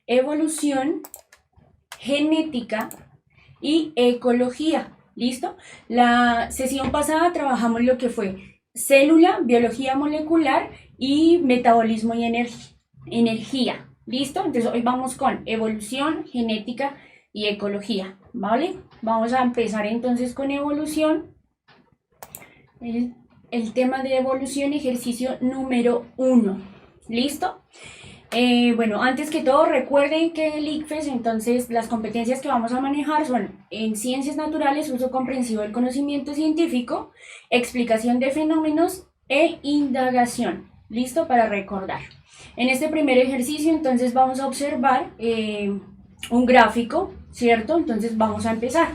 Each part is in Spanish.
evolución, genética y ecología. ¿Listo? La sesión pasada trabajamos lo que fue célula, biología molecular y metabolismo y energía. ¿Listo? Entonces hoy vamos con evolución, genética y ecología. ¿Vale? Vamos a empezar entonces con evolución. El tema de evolución, ejercicio número 1. ¿Listo? Bueno, antes que todo recuerden que el ICFES, entonces las competencias que vamos a manejar son en ciencias naturales, uso comprensivo del conocimiento científico, explicación de fenómenos e indagación. ¿Listo? Para recordar. En este primer ejercicio entonces vamos a observar un gráfico, ¿cierto? Entonces vamos a empezar.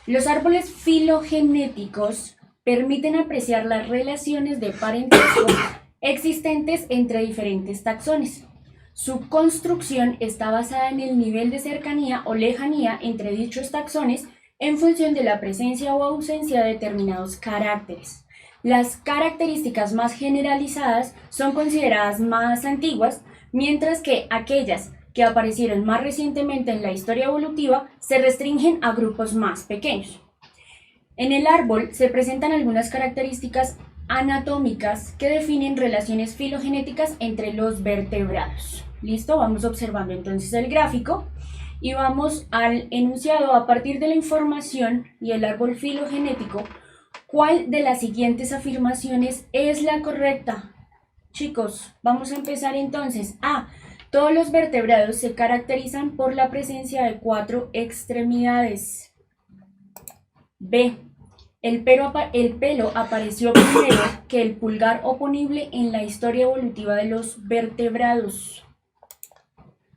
Los árboles filogenéticos permiten apreciar las relaciones de parentesco existentes entre diferentes taxones. Su construcción está basada en el nivel de cercanía o lejanía entre dichos taxones en función de la presencia o ausencia de determinados caracteres. Las características más generalizadas son consideradas más antiguas, mientras que aquellas que aparecieron más recientemente en la historia evolutiva se restringen a grupos más pequeños. En el árbol se presentan algunas características anatómicas que definen relaciones filogenéticas entre los vertebrados. ¿Listo? Vamos observando entonces el gráfico y vamos al enunciado. A partir de la información y el árbol filogenético, ¿cuál de las siguientes afirmaciones es la correcta? Chicos, vamos a empezar entonces. A. Todos los vertebrados se caracterizan por la presencia de 4 extremidades. B. El pelo apareció primero que el pulgar oponible en la historia evolutiva de los vertebrados.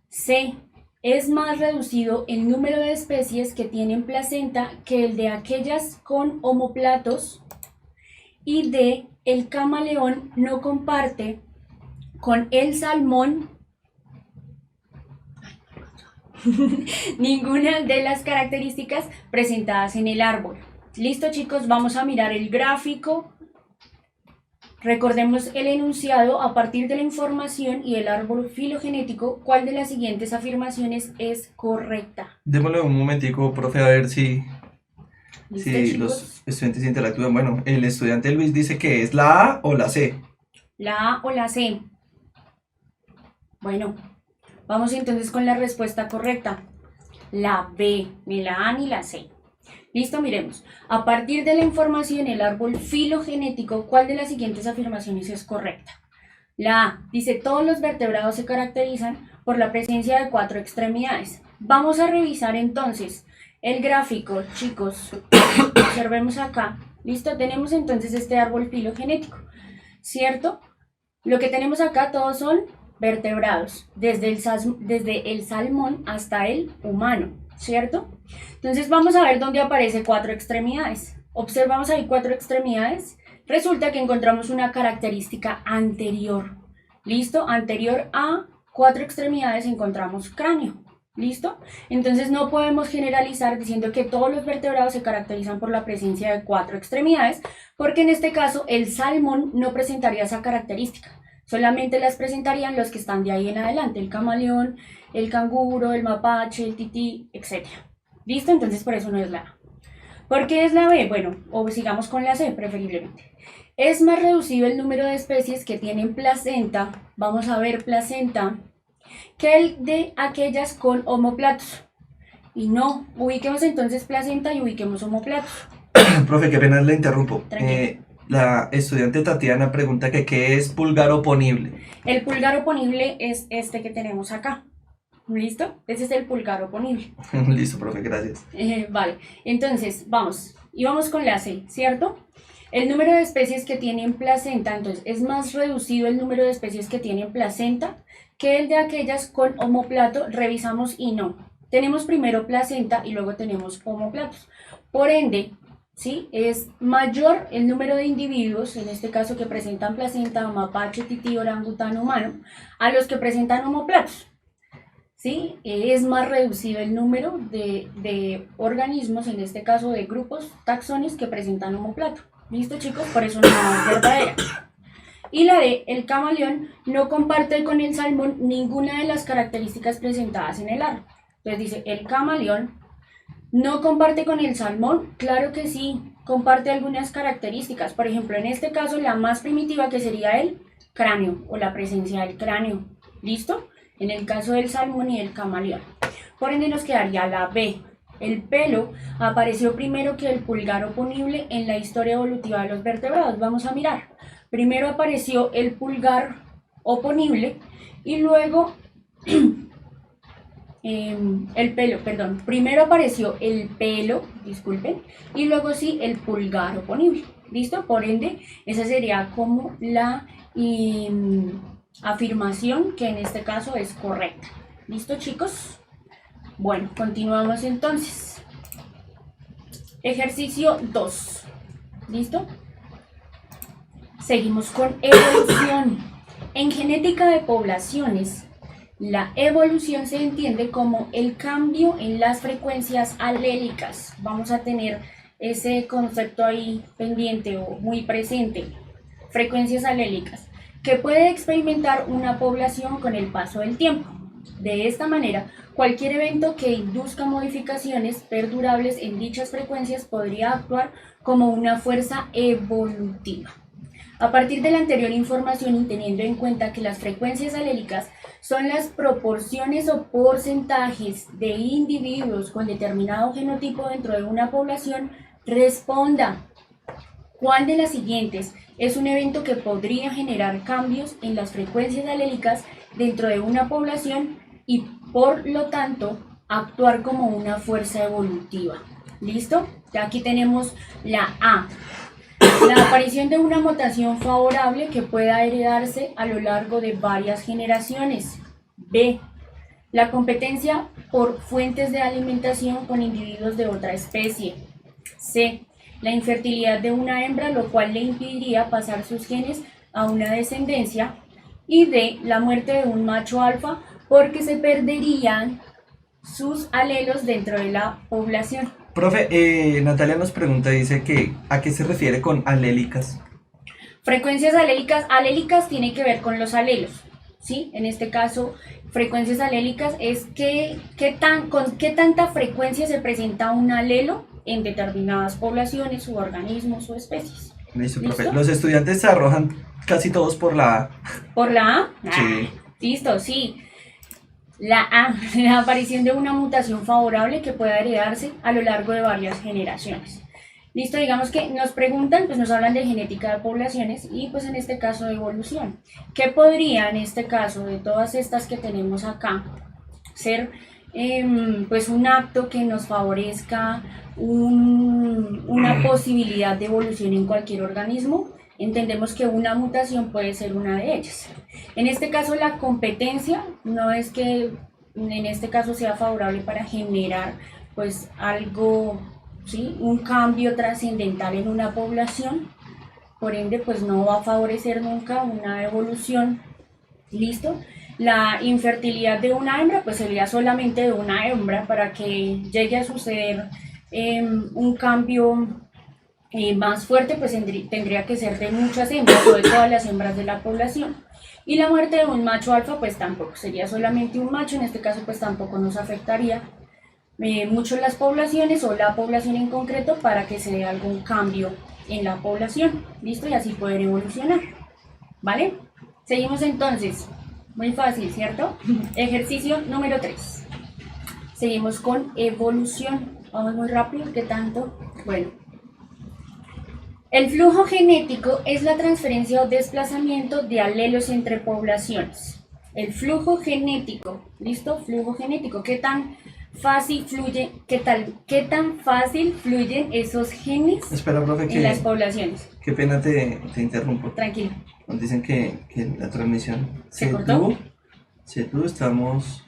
C. Es más reducido el número de especies que tienen placenta que el de aquellas con omoplatos. Y D. El camaleón no comparte con el salmón ninguna de las características presentadas en el árbol. Listo, chicos, vamos a mirar el gráfico. Recordemos el enunciado. A partir de la información y el árbol filogenético, ¿cuál de las siguientes afirmaciones es correcta? Démosle un momentico, profe, a ver si ¿Listo, los estudiantes interactúan. Bueno, el estudiante Luis dice que es la A o la C. La A o la C. Bueno, vamos entonces con la respuesta correcta. La B, ni la A ni la C. Listo, miremos. A partir de la información y el árbol filogenético, ¿cuál de las siguientes afirmaciones es correcta? La A dice, todos los vertebrados se caracterizan por la presencia de 4 extremidades. Vamos a revisar entonces el gráfico, chicos. Observemos acá. Listo, tenemos entonces este árbol filogenético, ¿cierto? Lo que tenemos acá todos son vertebrados, desde el salmón hasta el humano, ¿cierto? Entonces vamos a ver dónde aparece 4 extremidades. Observamos ahí 4 extremidades. Resulta que encontramos una característica anterior. ¿Listo? Anterior a 4 extremidades encontramos cráneo. ¿Listo? Entonces no podemos generalizar diciendo que todos los vertebrados se caracterizan por la presencia de 4 extremidades, porque en este caso el salmón no presentaría esa característica. Solamente las presentarían los que están de ahí en adelante, el camaleón, el canguro, el mapache, el tití, etc. ¿Listo? Entonces por eso no es la A. ¿Por qué es la B? Bueno, o sigamos con la C preferiblemente. Es más reducido el número de especies que tienen placenta, vamos a ver placenta, que el de aquellas con omoplatos. Y no, ubiquemos entonces placenta y ubiquemos omoplatos. Profe, qué pena le interrumpo. Tranquilo. La estudiante Tatiana pregunta que qué es pulgar oponible. El pulgar oponible es este que tenemos acá. ¿Listo? Ese es el pulgar oponible. Listo, profe, gracias. Vale, entonces vamos. Y vamos con la C, ¿cierto? El número de especies que tienen placenta, entonces es más reducido el número de especies que tienen placenta que el de aquellas con omoplato. Revisamos y no. Tenemos primero placenta y luego tenemos omoplatos. Por ende, ¿sí? Es mayor el número de individuos, en este caso que presentan placenta, mapache, tití, orangután, humano, a los que presentan omoplatos. ¿Sí? Es más reducido el número de organismos, en este caso de grupos, taxones que presentan omoplato. ¿Listo, chicos? Por eso no es verdadera. Y la D, el camaleón no comparte con el salmón ninguna de las características presentadas en el árbol. Entonces dice, el camaleón no comparte con el salmón. Claro que sí, comparte algunas características. Por ejemplo, en este caso, la más primitiva que sería el cráneo o la presencia del cráneo. ¿Listo? En el caso del salmón y el camaleón. Por ende nos quedaría la B. El pelo apareció primero que el pulgar oponible en la historia evolutiva de los vertebrados. Vamos a mirar. Primero apareció el pulgar oponible y luego el pelo, perdón. Primero apareció el pelo, disculpen, y luego sí el pulgar oponible. ¿Listo? Por ende, esa sería como la afirmación que en este caso es correcta. ¿Listo, chicos? Bueno, continuamos entonces. Ejercicio 2. ¿Listo? Seguimos con evolución. En genética de poblaciones, la evolución se entiende como el cambio en las frecuencias alélicas. Vamos a tener ese concepto ahí pendiente o muy presente. Frecuencias alélicas que puede experimentar una población con el paso del tiempo. De esta manera, cualquier evento que induzca modificaciones perdurables en dichas frecuencias podría actuar como una fuerza evolutiva. A partir de la anterior información y teniendo en cuenta que las frecuencias alélicas son las proporciones o porcentajes de individuos con determinado genotipo dentro de una población, responda: ¿cuál de las siguientes es un evento que podría generar cambios en las frecuencias alélicas dentro de una población y por lo tanto actuar como una fuerza evolutiva? ¿Listo? Ya aquí tenemos la A. La aparición de una mutación favorable que pueda heredarse a lo largo de varias generaciones. B. La competencia por fuentes de alimentación con individuos de otra especie. C. La infertilidad de una hembra, lo cual le impediría pasar sus genes a una descendencia. Y D. La muerte de un macho alfa porque se perderían sus alelos dentro de la población. Profe, Natalia nos pregunta, dice que ¿a qué se refiere con alélicas? Frecuencias alélicas, alélicas tiene que ver con los alelos, ¿sí? En este caso, frecuencias alélicas es con qué tanta frecuencia se presenta un alelo en determinadas poblaciones u organismos o especies. Listo, ¿Listo? profe. Los estudiantes se arrojan casi todos por la A. ¿Por la A? Sí. Listo, sí. La A, la aparición de una mutación favorable que pueda heredarse a lo largo de varias generaciones. Listo, digamos que nos preguntan, pues nos hablan de genética de poblaciones y pues en este caso de evolución. ¿Qué podría en este caso de todas estas que tenemos acá ser pues un acto que nos favorezca una posibilidad de evolución en cualquier organismo? Entendemos que una mutación puede ser una de ellas. En este caso, la competencia no es que en este caso sea favorable para generar pues algo, ¿sí? Un cambio trascendental en una población, por ende pues no va a favorecer nunca una evolución. ¿Listo? La infertilidad de una hembra pues sería solamente de una hembra para que llegue a suceder un cambio más fuerte, pues tendría que ser de muchas hembras o de todas las hembras de la población. Y la muerte de un macho alfa pues tampoco, sería solamente un macho, en este caso pues tampoco nos afectaría mucho las poblaciones o la población en concreto para que se dé algún cambio en la población. ¿Listo? Y así poder evolucionar. ¿Vale? Seguimos entonces. Muy fácil, ¿cierto? Ejercicio número 3. Seguimos con evolución. Vamos muy rápido, ¿qué tanto? Bueno. El flujo genético es la transferencia o desplazamiento de alelos entre poblaciones. El flujo genético, ¿listo? Flujo genético, ¿qué tan fácil fluye, qué tan fácil fluyen esos genes Espera, profe, en las poblaciones? qué pena te interrumpo. Tranquilo. Nos dicen que la transmisión ¿Se cortó? Se detuvo, estamos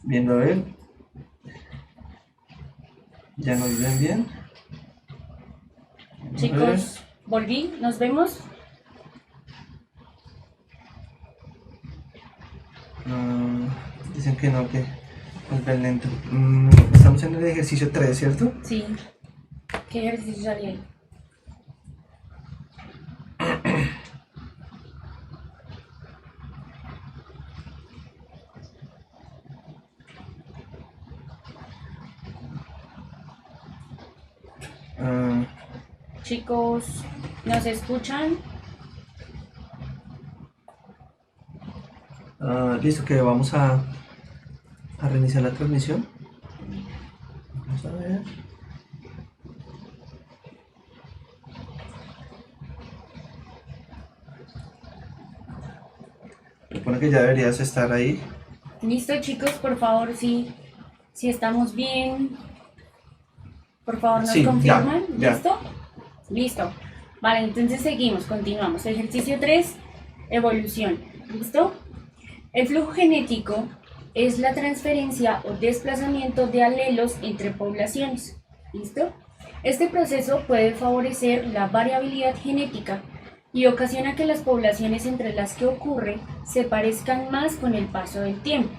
viendo a ver. Ya nos ven bien. Chicos, volví, nos vemos. Dicen que no, que nos ven lento. Estamos en el ejercicio 3, ¿cierto? Sí. ¿Qué ejercicio salía ahí? Chicos, ¿nos escuchan? Listo, que vamos a reiniciar la transmisión. Vamos a ver. Supone que ya deberías estar ahí. Listo, chicos, por favor, si estamos bien, por favor nos Sí, confirman. ya. ¿Listo? Listo. Vale, entonces seguimos, continuamos. Ejercicio 3, evolución. ¿Listo? El flujo genético es la transferencia o desplazamiento de alelos entre poblaciones. ¿Listo? Este proceso puede favorecer la variabilidad genética y ocasiona que las poblaciones entre las que ocurre se parezcan más con el paso del tiempo.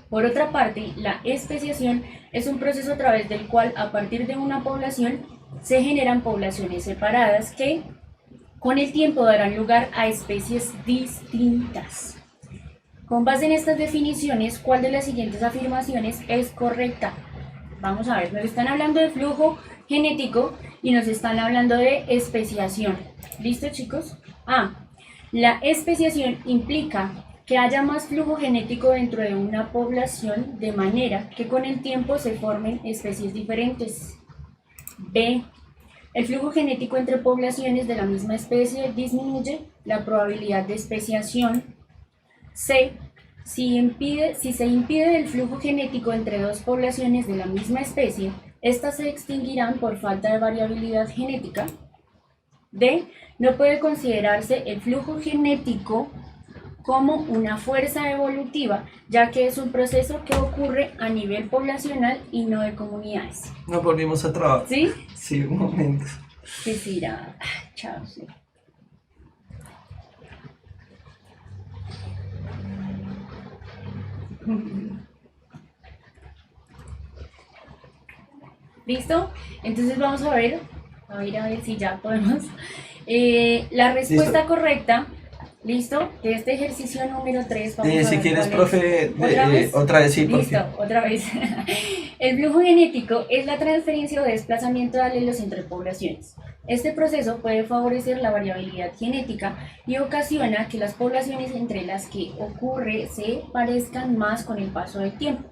Por otra parte, la especiación es un proceso a través del cual, a partir de una población, se generan poblaciones separadas que, con el tiempo, darán lugar a especies distintas. Con base en estas definiciones, ¿cuál de las siguientes afirmaciones es correcta? Vamos a ver, nos están hablando de flujo genético y nos están hablando de especiación. ¿Listo, chicos? La especiación implica que haya más flujo genético dentro de una población de manera que con el tiempo se formen especies diferentes. B. El flujo genético entre poblaciones de la misma especie disminuye la probabilidad de especiación. C. Si se impide el flujo genético entre dos poblaciones de la misma especie, estas se extinguirán por falta de variabilidad genética. D. No puede considerarse el flujo genético como una fuerza evolutiva, ya que es un proceso que ocurre a nivel poblacional y no de comunidades. Nos volvimos a trabajar. ¿Sí? Sí, un momento. Que sí, chao. Sí. ¿Listo? Entonces vamos a ver si ya podemos. La respuesta ¿Listo? Correcta, ¿listo? De este ejercicio número 3. Vamos a Si ver quieres, cuál profe, es. otra vez sí, por Listo, fin. otra vez. El flujo genético es la transferencia o desplazamiento de alelos entre poblaciones. Este proceso puede favorecer la variabilidad genética y ocasiona que las poblaciones entre las que ocurre se parezcan más con el paso del tiempo.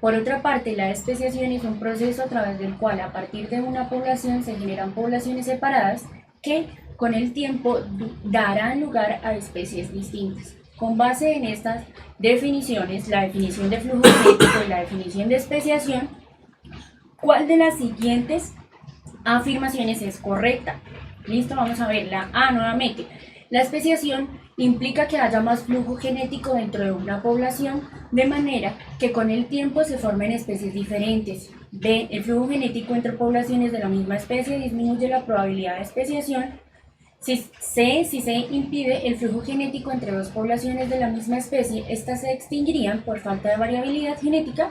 Por otra parte, la especiación es un proceso a través del cual, a partir de una población, se generan poblaciones separadas que, con el tiempo, darán lugar a especies distintas. Con base en estas definiciones, la definición de flujo genético y la definición de especiación, ¿cuál de las siguientes afirmaciones es correcta? Listo, vamos a ver la A nuevamente. La especiación implica que haya más flujo genético dentro de una población, de manera que con el tiempo se formen especies diferentes. B. El flujo genético entre poblaciones de la misma especie disminuye la probabilidad de especiación. Si se impide el flujo genético entre dos poblaciones de la misma especie, estas se extinguirían por falta de variabilidad genética.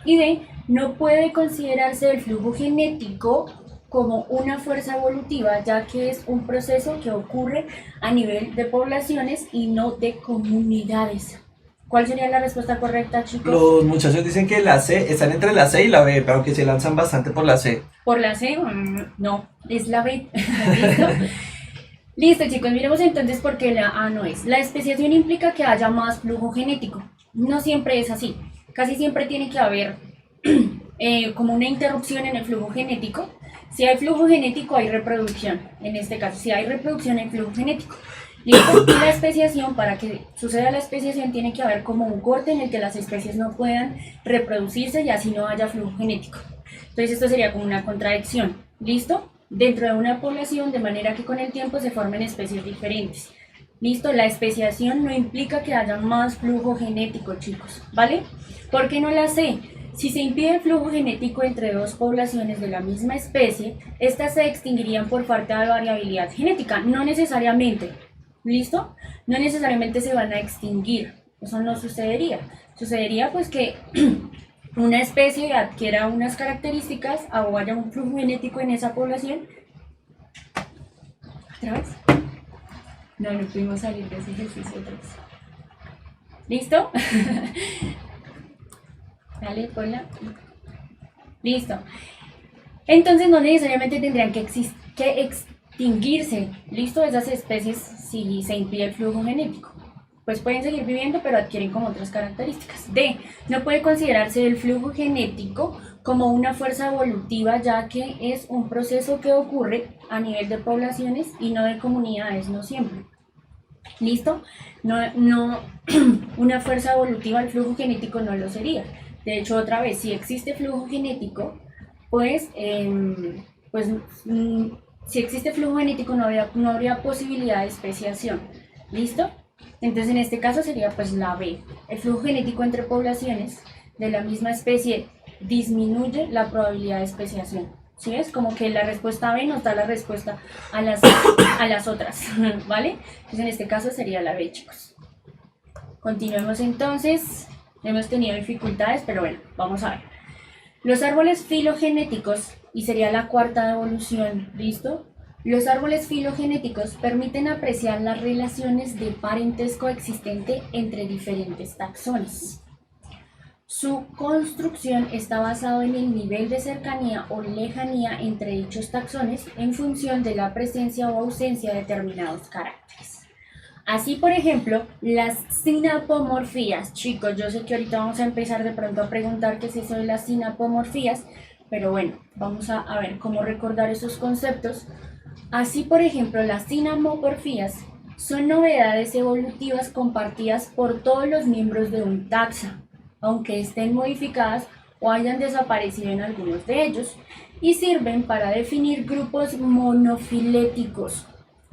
Y D. No puede considerarse el flujo genético como una fuerza evolutiva, ya que es un proceso que ocurre a nivel de poblaciones y no de comunidades. ¿Cuál sería la respuesta correcta, chicos? Los muchachos dicen que la C, están entre la C y la B, pero que se lanzan bastante por la C. ¿Por la C? No, es la B. ¿Listo? Listo, chicos, miremos entonces por qué la A no es. La especiación implica que haya más flujo genético. No siempre es así. Casi siempre tiene que haber como una interrupción en el flujo genético. Si hay flujo genético, hay reproducción. En este caso, si hay reproducción, hay flujo genético. ¿Listo? Y la especiación, para que suceda la especiación, tiene que haber como un corte en el que las especies no puedan reproducirse y así no haya flujo genético. Entonces esto sería como una contradicción. ¿Listo? Dentro de una población, de manera que con el tiempo se formen especies diferentes. ¿Listo? La especiación no implica que haya más flujo genético, chicos. ¿Vale? ¿Por qué no la sé? Si se impide el flujo genético entre dos poblaciones de la misma especie, estas se extinguirían por falta de variabilidad genética. No necesariamente. ¿Listo? No necesariamente se van a extinguir. Eso no sucedería. Sucedería pues que una especie adquiera unas características o haya un flujo genético en esa población. ¿Otra vez? No pudimos salir de ese ejercicio otra vez. ¿Listo? Dale, ponla. Listo. Entonces no necesariamente tendrían que extinguirse, listo, esas especies si se impide el flujo genético. Pues pueden seguir viviendo, pero adquieren como otras características. D. No puede considerarse el flujo genético como una fuerza evolutiva, ya que es un proceso que ocurre a nivel de poblaciones y no de comunidades, no siempre. ¿Listo? No, una fuerza evolutiva, el flujo genético no lo sería. De hecho, otra vez, si existe flujo genético, pues, si existe flujo genético no habría posibilidad de especiación. ¿Listo? Entonces, en este caso sería pues la B. El flujo genético entre poblaciones de la misma especie disminuye la probabilidad de especiación. ¿Sí ves? Como que la respuesta B nos da la respuesta a las otras, ¿vale? Entonces, en este caso sería la B, chicos. Continuemos entonces. Hemos tenido dificultades, pero bueno, vamos a ver. Los árboles filogenéticos, y sería la cuarta evolución, ¿listo? Los árboles filogenéticos permiten apreciar las relaciones de parentesco existente entre diferentes taxones. Su construcción está basada en el nivel de cercanía o lejanía entre dichos taxones en función de la presencia o ausencia de determinados caracteres. Así, por ejemplo, las sinapomorfías. Chicos, yo sé que ahorita vamos a empezar de pronto a preguntar qué es eso de las sinapomorfías, pero bueno, vamos a ver cómo recordar esos conceptos. Así, por ejemplo, las sinapomorfías son novedades evolutivas compartidas por todos los miembros de un taxa, aunque estén modificadas o hayan desaparecido en algunos de ellos, y sirven para definir grupos monofiléticos,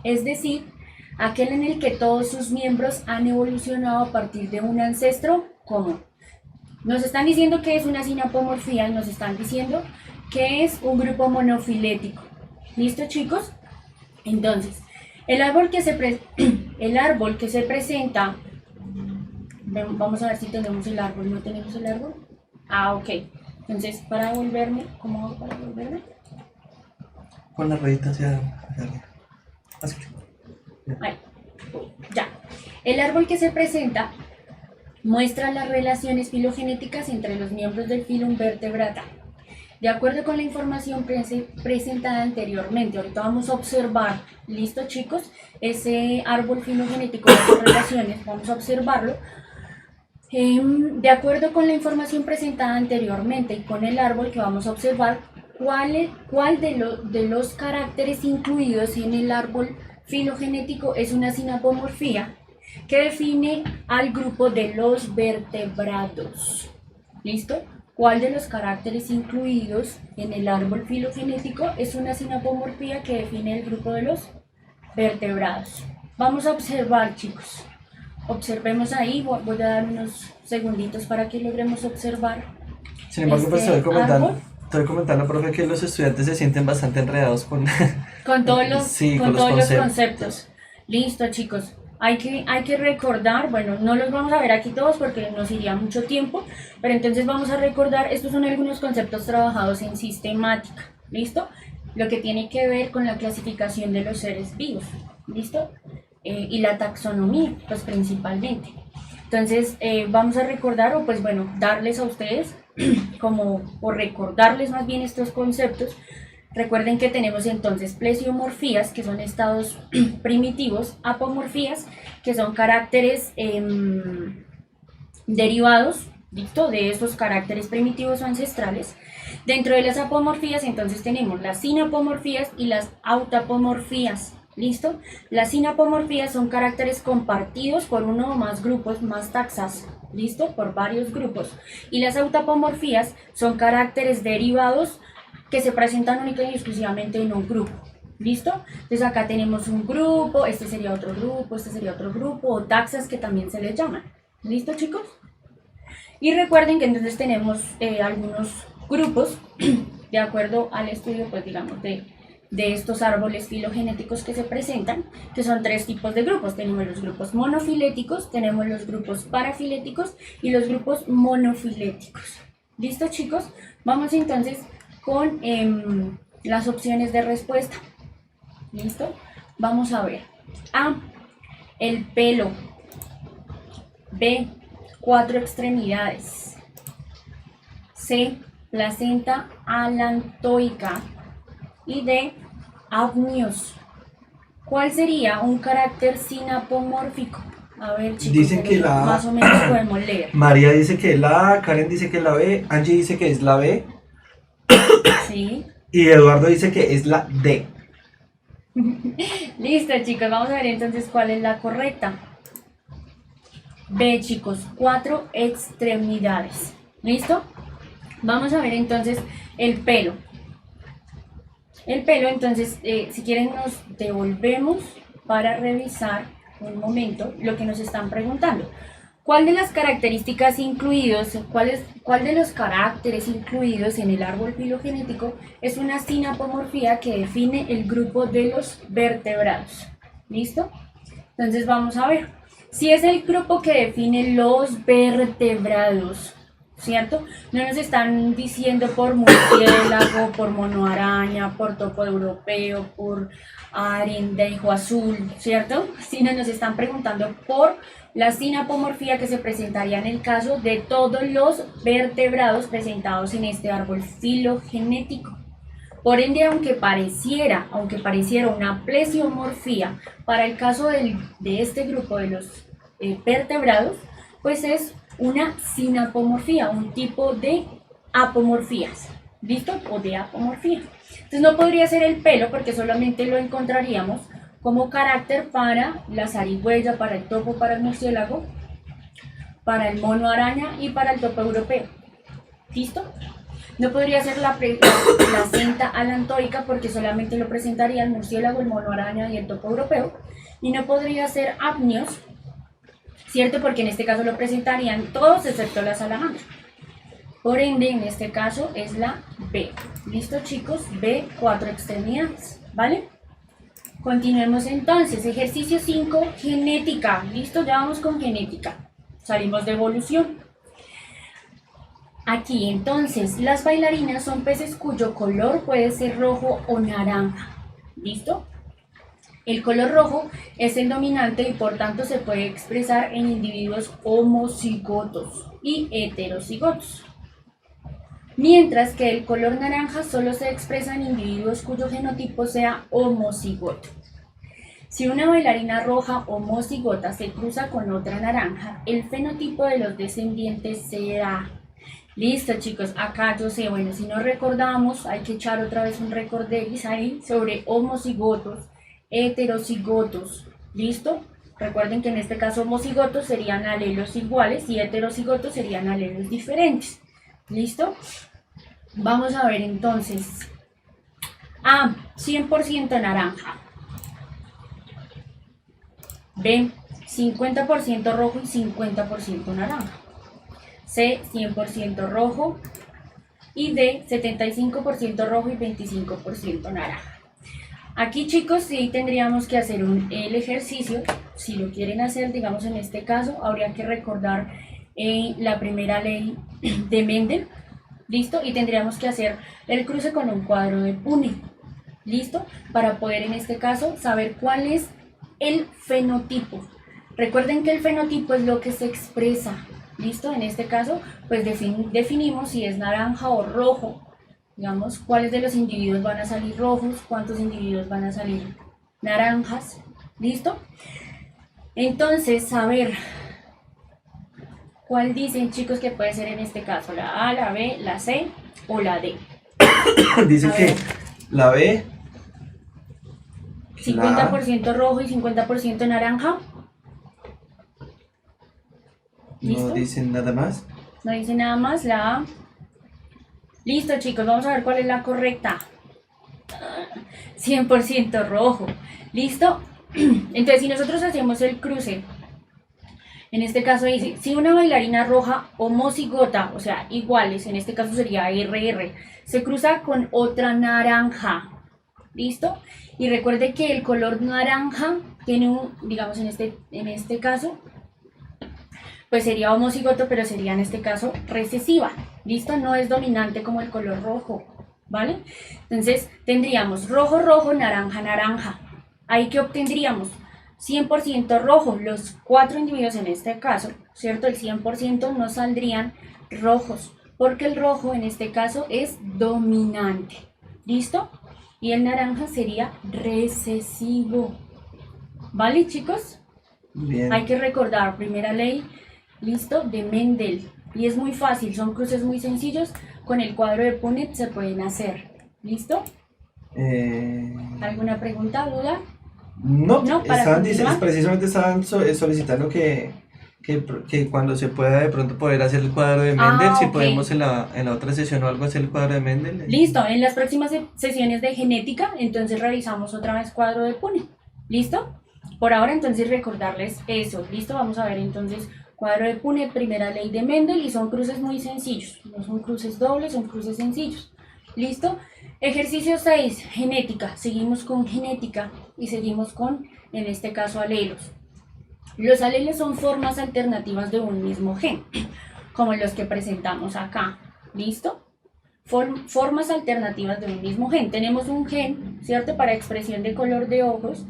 es decir, aquel en el que todos sus miembros han evolucionado a partir de un ancestro común. Nos están diciendo que es una sinapomorfía, nos están diciendo que es un grupo monofilético. ¿Listo, chicos? Entonces, el árbol que se presenta, vamos a ver si tenemos el árbol. ¿No tenemos el árbol? Ah, ok. Entonces, para volverme, ¿cómo hago para volverme? Con la ruedita hacia arriba. Así. Ahí. Ya. El árbol que se presenta muestra las relaciones filogenéticas entre los miembros del filo Invertebrata. De acuerdo con la información presentada anteriormente, ahorita vamos a observar, ¿listo, chicos? Ese árbol filogenético de las relaciones, vamos a observarlo. De acuerdo con la información presentada anteriormente y con el árbol que vamos a observar, ¿cuál de los caracteres incluidos en el árbol filogenético es una sinapomorfía que define al grupo de los vertebrados? ¿Listo? ¿Cuál de los caracteres incluidos en el árbol filogenético es una sinapomorfía que define el grupo de los vertebrados? Vamos a observar, chicos. Observemos ahí, voy a dar unos segunditos para que logremos observar. Sin embargo, pues estoy comentando, profe, que los estudiantes se sienten bastante enredados con todos los, sí, con con todos los los conceptos. Listo, chicos. Hay que recordar, bueno, no los vamos a ver aquí todos porque nos iría mucho tiempo, pero entonces vamos a recordar, estos son algunos conceptos trabajados en sistemática, ¿listo? Lo que tiene que ver con la clasificación de los seres vivos, ¿listo? Y la taxonomía, pues principalmente. Entonces, vamos a recordar, o pues bueno, darles a ustedes, o recordarles más bien estos conceptos. Recuerden que tenemos entonces plesiomorfías, que son estados primitivos, apomorfías, que son caracteres derivados, ¿listo? De estos caracteres primitivos o ancestrales. Dentro de las apomorfías, entonces tenemos las sinapomorfías y las autapomorfías, ¿listo? Las sinapomorfías son caracteres compartidos por uno o más grupos, más taxas, ¿listo? Por varios grupos. Y las autapomorfías son caracteres derivados que se presentan única y exclusivamente en un grupo, ¿listo? Entonces acá tenemos un grupo, este sería otro grupo, este sería otro grupo, o taxas que también se les llaman, ¿listo, chicos? Y recuerden que entonces tenemos algunos grupos, de acuerdo al estudio, pues digamos, de estos árboles filogenéticos que se presentan, que son tres tipos de grupos. Tenemos los grupos monofiléticos, tenemos los grupos parafiléticos y los grupos monofiléticos. ¿Listo, chicos? Vamos entonces con las opciones de respuesta. ¿Listo? Vamos a ver. A, el pelo. B, 4 extremidades. C, placenta alantoica. Y D, amnios. ¿Cuál sería un carácter sinapomórfico? A ver, chicos, Dicen que la A. más o menos podemos leer. María dice que es la A, Karen dice que es la B, Angie dice que es la B Sí. y Eduardo dice que es la D. Listo, chicos, vamos a ver entonces cuál es la correcta. B, chicos, 4 extremidades. ¿Listo? Vamos a ver entonces el pelo. El pelo, entonces, si quieren nos devolvemos para revisar un momento lo que nos están preguntando. ¿Cuál de las características incluidos, cuál de los caracteres incluidos en el árbol filogenético es una sinapomorfía que define el grupo de los vertebrados? ¿Listo? Entonces vamos a ver. Si es el grupo que define los vertebrados, ¿cierto? No nos están diciendo por murciélago, por mono araña, por topo europeo, por arendejo azul, ¿cierto? Sino nos están preguntando por la sinapomorfía que se presentaría en el caso de todos los vertebrados presentados en este árbol filogenético. Por ende, aunque pareciera una plesiomorfía para el caso de este grupo de los vertebrados, pues es una sinapomorfía, un tipo de apomorfías, ¿listo? O de apomorfía. Entonces no podría ser el pelo porque solamente lo encontraríamos como carácter para la zarigüeya, para el topo, para el murciélago, para el mono araña y para el topo europeo. ¿Listo? No podría ser la placenta alantoica porque solamente lo presentaría el murciélago, el mono araña y el topo europeo. Y no podría ser apnios, ¿cierto? Porque en este caso lo presentarían todos excepto la salamandra. Por ende, en este caso es la B. ¿Listo, chicos? B, 4 extremidades, ¿vale? Continuemos entonces. Ejercicio 5, genética. ¿Listo? Ya vamos con genética. Salimos de evolución. Aquí, entonces, las bailarinas son peces cuyo color puede ser rojo o naranja. ¿Listo? El color rojo es el dominante y por tanto se puede expresar en individuos homocigotos y heterocigotos. Mientras que el color naranja solo se expresa en individuos cuyo genotipo sea homocigoto. Si una bailarina roja homocigota se cruza con otra naranja, el fenotipo de los descendientes será... Listo, chicos, acá yo sé, bueno, si no recordamos, hay que echar otra vez un recorderis ahí sobre homocigotos, heterocigotos. ¿Listo? Recuerden que en este caso homocigotos serían alelos iguales y heterocigotos serían alelos diferentes. ¿Listo? Vamos a ver entonces. A, 100% naranja. B, 50% rojo y 50% naranja. C, 100% rojo. Y D, 75% rojo y 25% naranja. Aquí, chicos, sí tendríamos que hacer el ejercicio. Si lo quieren hacer, digamos en este caso, habría que recordar la primera ley de Mendel. ¿Listo? Y tendríamos que hacer el cruce con un cuadro de Punnett. ¿Listo? Para poder en este caso saber cuál es el fenotipo. Recuerden que el fenotipo es lo que se expresa. ¿Listo? En este caso, pues definimos si es naranja o rojo. Digamos, cuáles de los individuos van a salir rojos, cuántos individuos van a salir naranjas. ¿Listo? Entonces, a ver, ¿cuál dicen, chicos, que puede ser en este caso? ¿La A, la B, la C o la D? Dicen que la B, 50% rojo y 50% naranja. ¿Listo? No dicen nada más. No dice nada más, la A. Listo, chicos, vamos a ver cuál es la correcta. 100% rojo. ¿Listo? Entonces, si nosotros hacemos el cruce, en este caso dice, si una bailarina roja homocigota, o sea, iguales, en este caso sería RR, se cruza con otra naranja. ¿Listo? Y recuerde que el color naranja tiene un, digamos, en este caso, pues sería homocigoto, pero sería en este caso recesiva. ¿Listo? No es dominante como el color rojo, ¿vale? Entonces tendríamos rojo, rojo, naranja, naranja. ¿Ahí qué obtendríamos? 100% rojo, los 4 individuos en este caso, ¿cierto? El 100% no saldrían rojos, porque el rojo en este caso es dominante. ¿Listo? Y el naranja sería recesivo. ¿Vale, chicos? Bien. Hay que recordar, primera ley, listo, de Mendel. Y es muy fácil, son cruces muy sencillos. Con el cuadro de Punnett se pueden hacer. ¿Listo? ¿Alguna pregunta, duda? No, para continuar. precisamente estaban solicitando que cuando se pueda de pronto poder hacer el cuadro de Mendel, si Ok. podemos en la otra sesión o algo hacer el cuadro de Mendel. Listo, en las próximas sesiones de genética, entonces revisamos otra vez cuadro de Punnett. ¿Listo? Por ahora, entonces, recordarles eso. ¿Listo? Vamos a ver entonces cuadro de Punnett, primera ley de Mendel, y son cruces muy sencillos. No son cruces dobles, son cruces sencillos. ¿Listo? Ejercicio 6, genética. Seguimos con genética y seguimos con, en este caso, alelos. Los alelos son formas alternativas de un mismo gen, como los que presentamos acá. ¿Listo? Formas alternativas de un mismo gen. Tenemos un gen, ¿cierto? Para expresión de color de ojos,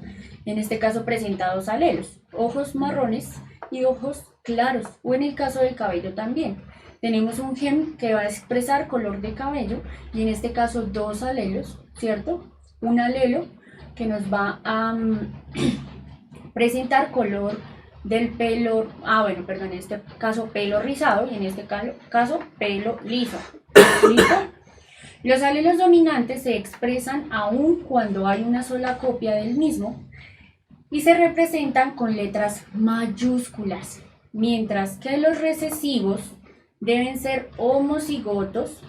en este caso presenta dos alelos, ojos marrones y ojos claros, o en el caso del cabello también. Tenemos un gen que va a expresar color de cabello y en este caso dos alelos, ¿cierto? Un alelo que nos va a presentar color del pelo, en este caso pelo rizado y en este caso pelo liso. ¿Listo? Los alelos dominantes se expresan aún cuando hay una sola copia del mismo y se representan con letras mayúsculas, mientras que los recesivos deben ser homocigotos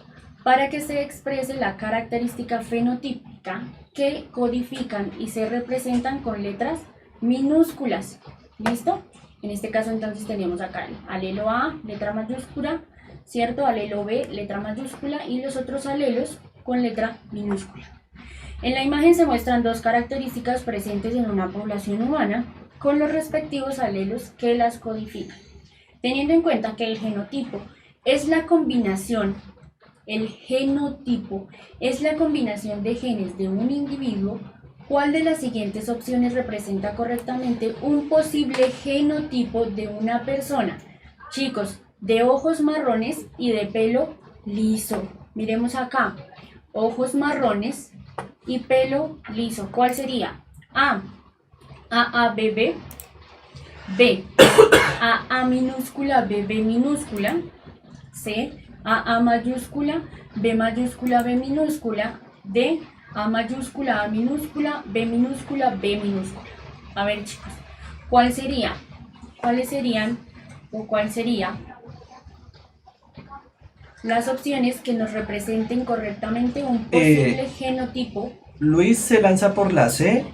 para que se exprese la característica fenotípica que codifican y se representan con letras minúsculas. ¿Listo? En este caso entonces tenemos acá el alelo A, letra mayúscula, ¿cierto? Alelo B, letra mayúscula, y los otros alelos con letra minúscula. En la imagen se muestran dos características presentes en una población humana con los respectivos alelos que las codifican. Teniendo en cuenta que el genotipo es la combinación de genes de un individuo, ¿cuál de las siguientes opciones representa correctamente un posible genotipo de una persona? Chicos, de ojos marrones y de pelo liso. Miremos acá, ojos marrones y pelo liso. ¿Cuál sería? A, B, B, B, A minúscula, B minúscula, C, A mayúscula, B minúscula, D, A mayúscula, A minúscula, B minúscula, B minúscula. A ver, chicos, ¿cuáles serían o cuál sería las opciones que nos representen correctamente un posible genotipo? Luis se lanza por la C,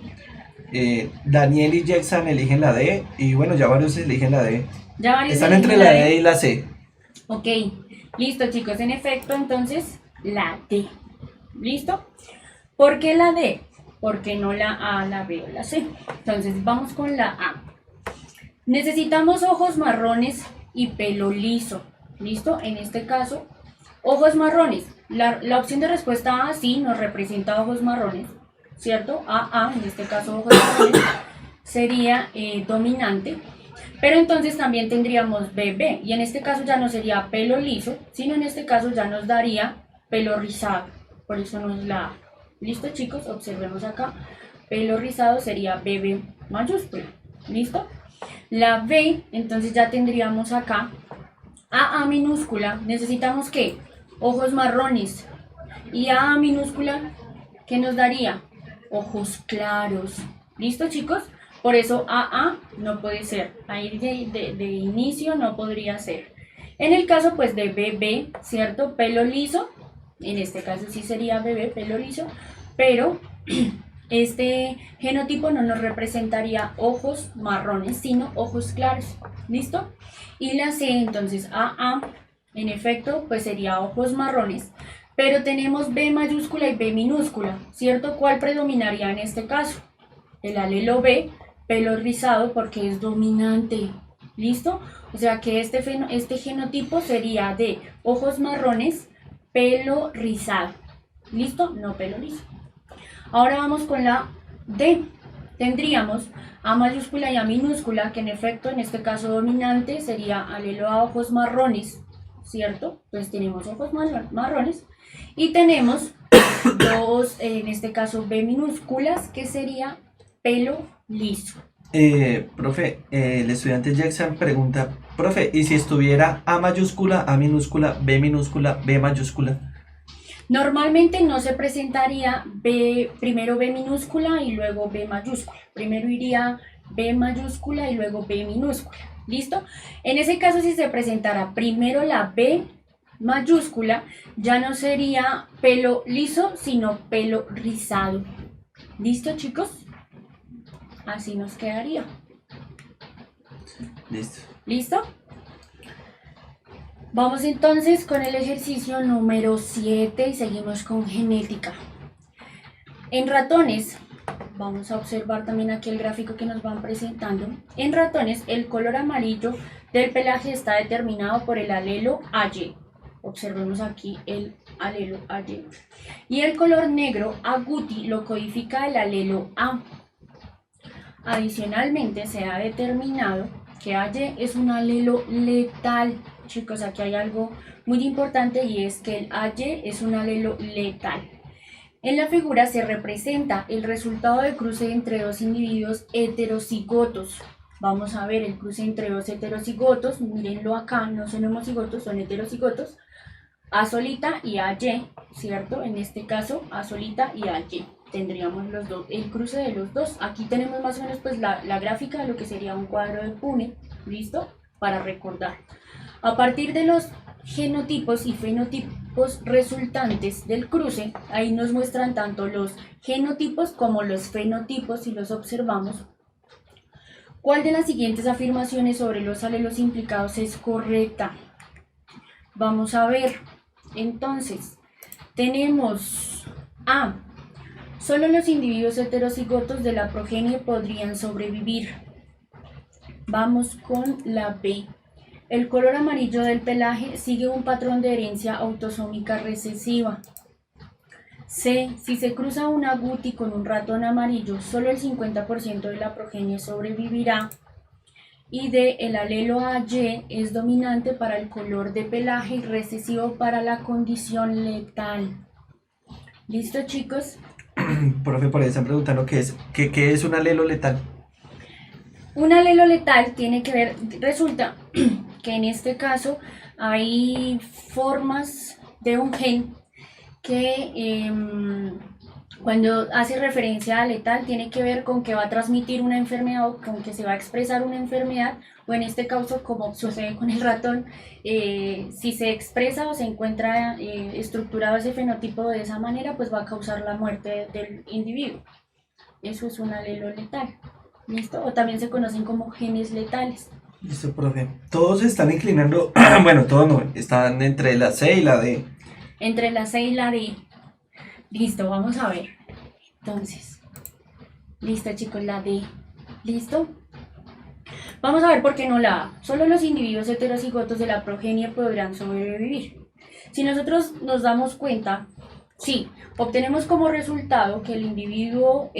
Daniel y Jackson eligen la D, y bueno, ya varios eligen la D. Están entre la D y la C. Ok, listo, chicos, en efecto, entonces la D. ¿Listo? ¿Por qué la D? ¿Por qué no la A, la B o la C? Entonces vamos con la A. Necesitamos ojos marrones y pelo liso. ¿Listo? En este caso, ojos marrones. La opción de respuesta A sí nos representa ojos marrones, ¿cierto? A, en este caso ojos marrones, sería dominante. Pero entonces también tendríamos BB, y en este caso ya no sería pelo liso, sino en este caso ya nos daría pelo rizado. Por eso no es la A. ¿Listo, chicos? Observemos acá. Pelo rizado sería BB mayúscula. ¿Listo? La B, entonces ya tendríamos acá A minúscula. Necesitamos ¿qué? Ojos marrones. Y A minúscula, ¿qué nos daría? Ojos claros. ¿Listo, chicos? Por eso AA no puede ser. Ahí de inicio no podría ser. En el caso pues de BB, ¿cierto? Pelo liso. En este caso sí sería BB, pelo liso. Pero este genotipo no nos representaría ojos marrones, sino ojos claros. ¿Listo? Y la C, entonces AA, en efecto, pues sería ojos marrones. Pero tenemos B mayúscula y B minúscula, ¿cierto? ¿Cuál predominaría en este caso? El alelo B, pelo rizado, porque es dominante. ¿Listo? O sea que este genotipo sería de ojos marrones, pelo rizado. ¿Listo? No pelo liso. Ahora vamos con la D. Tendríamos A mayúscula y A minúscula, que en efecto en este caso dominante sería alelo A ojos marrones, ¿cierto? Pues tenemos ojos marrones. Y tenemos dos, en este caso B minúsculas, que sería pelo liso. Profe, el estudiante Jackson pregunta, profe, ¿y si estuviera A mayúscula, A minúscula, B mayúscula? Normalmente no se presentaría primero B minúscula y luego B mayúscula. Primero iría B mayúscula y luego B minúscula. ¿Listo? En ese caso, si se presentara primero la B mayúscula, ya no sería pelo liso, sino pelo rizado. ¿Listo, chicos? Así nos quedaría. Listo. ¿Listo? Vamos entonces con el ejercicio número 7 y seguimos con genética. En ratones, vamos a observar también aquí el gráfico que nos van presentando. En ratones, el color amarillo del pelaje está determinado por el alelo AY. Observemos aquí el alelo AY. Y el color negro agouti lo codifica el alelo A. Adicionalmente, se ha determinado que AY es un alelo letal. Chicos, aquí hay algo muy importante y es que el AY es un alelo letal. En la figura se representa el resultado de cruce entre dos individuos heterocigotos. Vamos a ver el cruce entre dos heterocigotos. Mírenlo acá, no son homocigotos, son heterocigotos. A solita y AY, ¿cierto? En este caso, A solita y AY. Tendríamos los dos, el cruce de los dos. Aquí tenemos más o menos pues la gráfica de lo que sería un cuadro de Punnett, ¿listo? Para recordar. A partir de los genotipos y fenotipos resultantes del cruce, ahí nos muestran tanto los genotipos como los fenotipos, si los observamos. ¿Cuál de las siguientes afirmaciones sobre los alelos implicados es correcta? Vamos a ver. Entonces, tenemos A. Solo los individuos heterocigotos de la progenie podrían sobrevivir. Vamos con la B. El color amarillo del pelaje sigue un patrón de herencia autosómica recesiva. C. Si se cruza un agouti con un ratón amarillo, solo el 50% de la progenie sobrevivirá. Y D. El alelo AY es dominante para el color de pelaje y recesivo para la condición letal. ¿Listo, chicos? Profe, por ahí están preguntando qué es un alelo letal. Un alelo letal tiene que ver, resulta que en este caso hay formas de un gen que cuando hace referencia a letal tiene que ver con que va a transmitir una enfermedad o con que se va a expresar una enfermedad, o en este caso, como sucede con el ratón, si se expresa o se encuentra estructurado ese fenotipo de esa manera, pues va a causar la muerte del individuo. Eso es un alelo letal. ¿Listo? O también se conocen como genes letales. Listo, profe. Todos se están inclinando, bueno, todos no, están entre la C y la D. Entre la C y la D. Listo, vamos a ver. Entonces, listo, chicos, la D. ¿Listo? Vamos a ver por qué no la A. Solo los individuos heterocigotos de la progenie podrán sobrevivir. Si nosotros nos damos cuenta, sí, obtenemos como resultado que el individuo,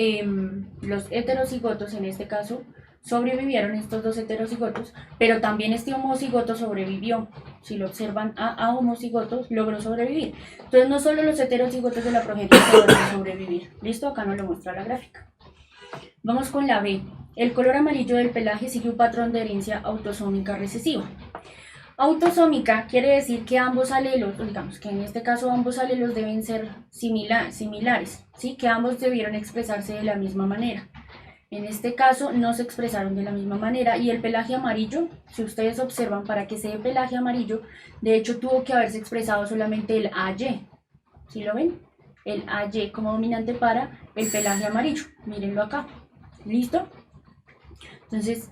los heterocigotos en este caso, sobrevivieron estos dos heterocigotos, pero también este homocigoto sobrevivió. Si lo observan, A homocigotos logró sobrevivir. Entonces no solo los heterocigotos de la progenie podrán sobrevivir. ¿Listo? Acá nos lo muestra la gráfica. Vamos con la B. El color amarillo del pelaje sigue un patrón de herencia autosómica recesiva. Autosómica quiere decir que ambos alelos, digamos que en este caso ambos alelos deben ser similares, ¿sí? Que ambos debieron expresarse de la misma manera. En este caso no se expresaron de la misma manera y el pelaje amarillo, si ustedes observan, para que se dé pelaje amarillo, de hecho tuvo que haberse expresado solamente el AY. ¿Sí lo ven? El AY como dominante para el pelaje amarillo. Mírenlo acá. ¿Listo? Entonces,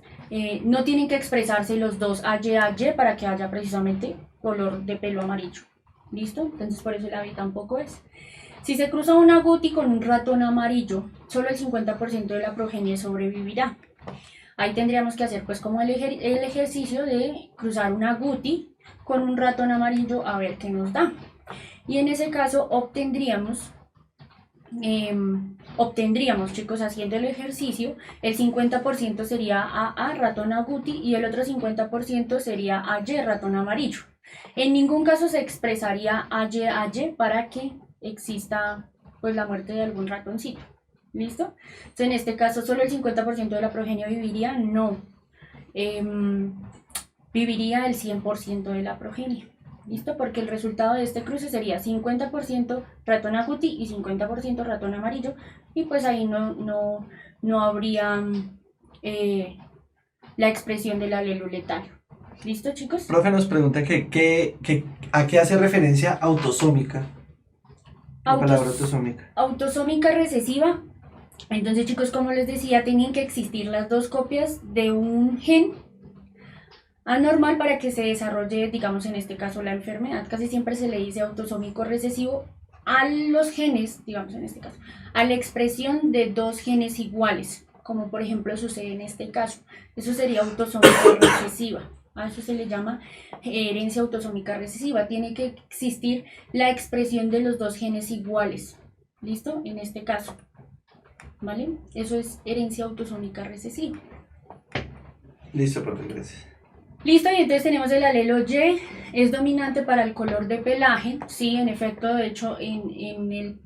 no tienen que expresarse los dos AY para que haya precisamente color de pelo amarillo. ¿Listo? Entonces por eso el AB tampoco es. Si se cruza un agouti con un ratón amarillo, solo el 50% de la progenie sobrevivirá. Ahí tendríamos que hacer pues como el ejercicio de cruzar un agouti con un ratón amarillo a ver qué nos da. Y en ese caso obtendríamos, chicos, haciendo el ejercicio, el 50% sería AA ratón agouti y el otro 50% sería AY ratón amarillo. En ningún caso se expresaría AY para que exista pues la muerte de algún ratoncito. ¿Listo? Entonces, en este caso, solo el 50% de la progenie viviría, no. Viviría el 100% de la progenie. ¿Listo? Porque el resultado de este cruce sería 50% ratón acuti y 50% ratón amarillo. Y pues ahí no habría la expresión del alelo letal. ¿Listo, chicos? Profe nos pregunta a qué hace referencia autosómica. La palabra autosómica. Autosómica recesiva. Entonces, chicos, como les decía, tienen que existir las dos copias de un gen anormal para que se desarrolle, digamos, en este caso, la enfermedad. Casi siempre se le dice autosómico recesivo a los genes, digamos, en este caso, a la expresión de dos genes iguales, como por ejemplo sucede en este caso. Eso sería autosómica recesiva. A eso se le llama herencia autosómica recesiva. Tiene que existir la expresión de los dos genes iguales. ¿Listo? En este caso. ¿Vale? Eso es herencia autosómica recesiva. Listo, profe, gracias. Listo, y entonces tenemos el alelo Y, es dominante para el color de pelaje. Sí, en efecto, de hecho, en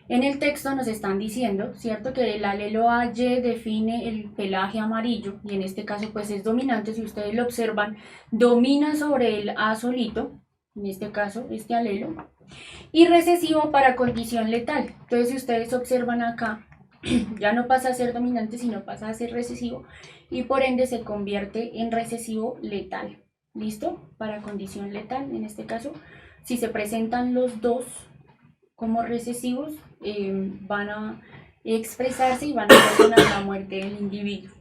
el texto nos están diciendo, ¿cierto? Que el alelo AY define el pelaje amarillo y en este caso pues es dominante, si ustedes lo observan, domina sobre el A solito, en este caso este alelo, y recesivo para condición letal. Entonces si ustedes observan acá, ya no pasa a ser dominante sino pasa a ser recesivo y por ende se convierte en recesivo letal. ¿Listo? Para condición letal, en este caso, si se presentan los dos como recesivos, van a expresarse y van a ocasionar la muerte del individuo.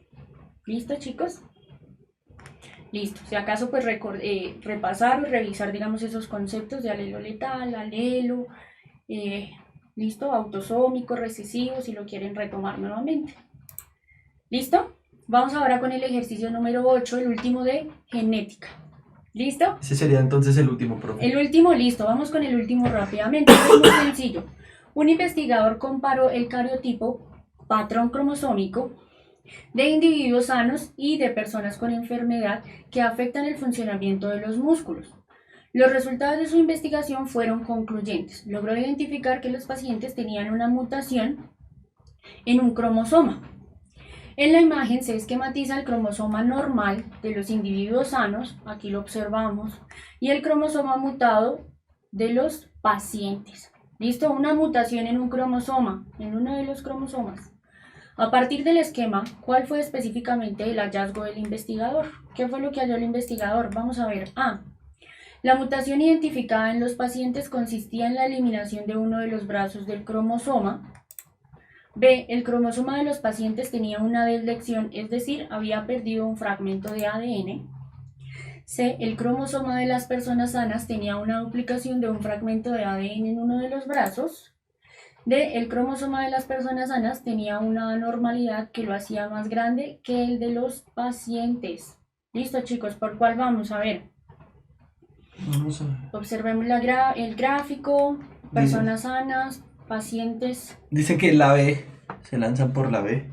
¿Listo, chicos? Listo. Si acaso, pues repasar o revisar, digamos, esos conceptos de alelo letal, alelo, listo, autosómico, recesivo, si lo quieren retomar nuevamente. ¿Listo? Vamos ahora con el ejercicio número 8, el último de genética. ¿Listo? Ese sería entonces el último, profe. El último, listo. Vamos con el último rápidamente. Es muy sencillo. Un investigador comparó el cariotipo, patrón cromosómico, de individuos sanos y de personas con enfermedad que afectan el funcionamiento de los músculos. Los resultados de su investigación fueron concluyentes. Logró identificar que los pacientes tenían una mutación en un cromosoma. En la imagen se esquematiza el cromosoma normal de los individuos sanos, aquí lo observamos, y el cromosoma mutado de los pacientes. ¿Listo? Una mutación en un cromosoma, en uno de los cromosomas. A partir del esquema, ¿cuál fue específicamente el hallazgo del investigador? ¿Qué fue lo que halló el investigador? Vamos a ver. A. La mutación identificada en los pacientes consistía en la eliminación de uno de los brazos del cromosoma. B. El cromosoma de los pacientes tenía una deslección, es decir, había perdido un fragmento de ADN. C. El cromosoma de las personas sanas tenía una duplicación de un fragmento de ADN en uno de los brazos. D. El cromosoma de las personas sanas tenía una anormalidad que lo hacía más grande que el de los pacientes. Listo, chicos, ¿por cuál vamos? A ver. Vamos a ver. Observemos el gráfico, personas sanas, pacientes. Dicen que la B, se lanzan por la B.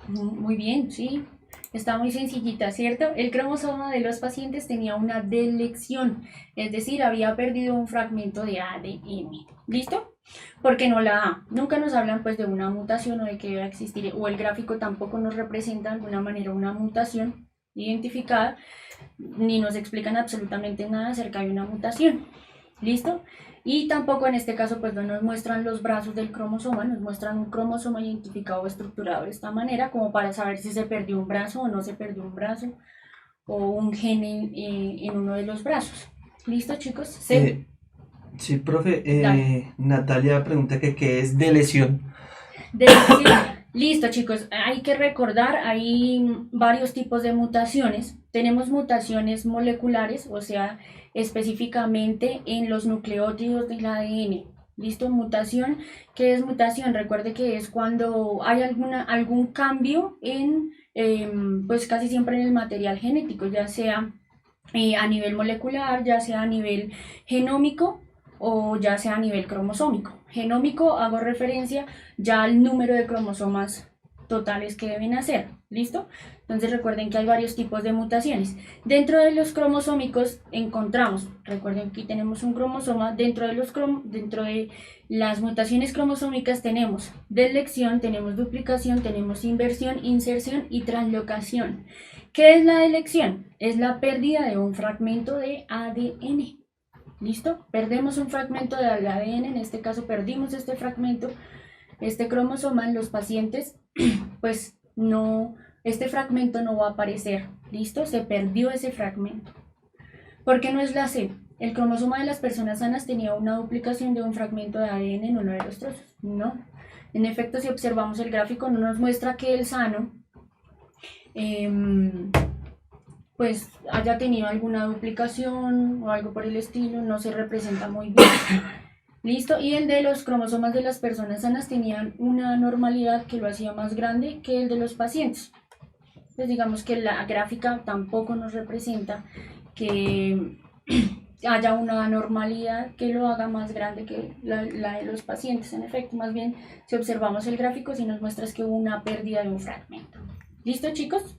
Muy bien, sí. Está muy sencillita, ¿cierto? El cromosoma de los pacientes tenía una deslección, es decir, había perdido un fragmento de ADN. ¿Listo? Porque no la A. Nunca nos hablan pues de una mutación o de que debe existir, o el gráfico tampoco nos representa de alguna manera una mutación identificada, ni nos explican absolutamente nada acerca de una mutación. ¿Listo? Y tampoco en este caso pues no nos muestran los brazos del cromosoma, nos muestran un cromosoma identificado o estructurado de esta manera como para saber si se perdió un brazo o no se perdió un brazo o un gen en uno de los brazos. ¿Listo, chicos? Sí, sí, profe. Natalia pregunta que qué es delesión. Listo, chicos, hay que recordar, hay varios tipos de mutaciones. Tenemos mutaciones moleculares, o sea, específicamente en los nucleótidos del ADN. ¿Listo? Mutación. ¿Qué es mutación? Recuerde que es cuando hay algún cambio en, pues casi siempre en el material genético, ya sea a nivel molecular, ya sea a nivel genómico o ya sea a nivel cromosómico. Genómico hago referencia ya al número de cromosomas totales que deben hacer. ¿Listo? Entonces recuerden que hay varios tipos de mutaciones. Dentro de los cromosómicos encontramos, recuerden que aquí tenemos un cromosoma, dentro de las mutaciones cromosómicas tenemos delección, tenemos duplicación, tenemos inversión, inserción y translocación. ¿Qué es la delección? Es la pérdida de un fragmento de ADN. ¿Listo? Perdemos un fragmento del ADN, en este caso perdimos este fragmento, este cromosoma en los pacientes, pues no... Este fragmento no va a aparecer, ¿listo? Se perdió ese fragmento. ¿Por qué no es la C? El cromosoma de las personas sanas tenía una duplicación de un fragmento de ADN en uno de los trozos. No. En efecto, si observamos el gráfico, no nos muestra que el sano pues haya tenido alguna duplicación o algo por el estilo, no se representa muy bien. ¿Listo? Y el de los cromosomas de las personas sanas tenían una anormalidad que lo hacía más grande que el de los pacientes. Pues digamos que la gráfica tampoco nos representa que haya una anormalidad que lo haga más grande que la de los pacientes. En efecto, más bien, si observamos el gráfico, sí nos muestra que hubo una pérdida de un fragmento. ¿Listo, chicos?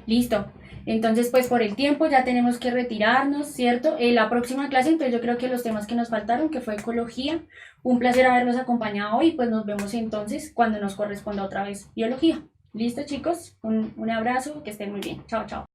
Listo. Entonces, pues por el tiempo ya tenemos que retirarnos, ¿cierto? La próxima clase, entonces yo creo que los temas que nos faltaron, que fue ecología, un placer haberlos acompañado hoy, pues nos vemos entonces cuando nos corresponda otra vez biología. ¿Listo, chicos? Un abrazo, que estén muy bien. Chao, chao.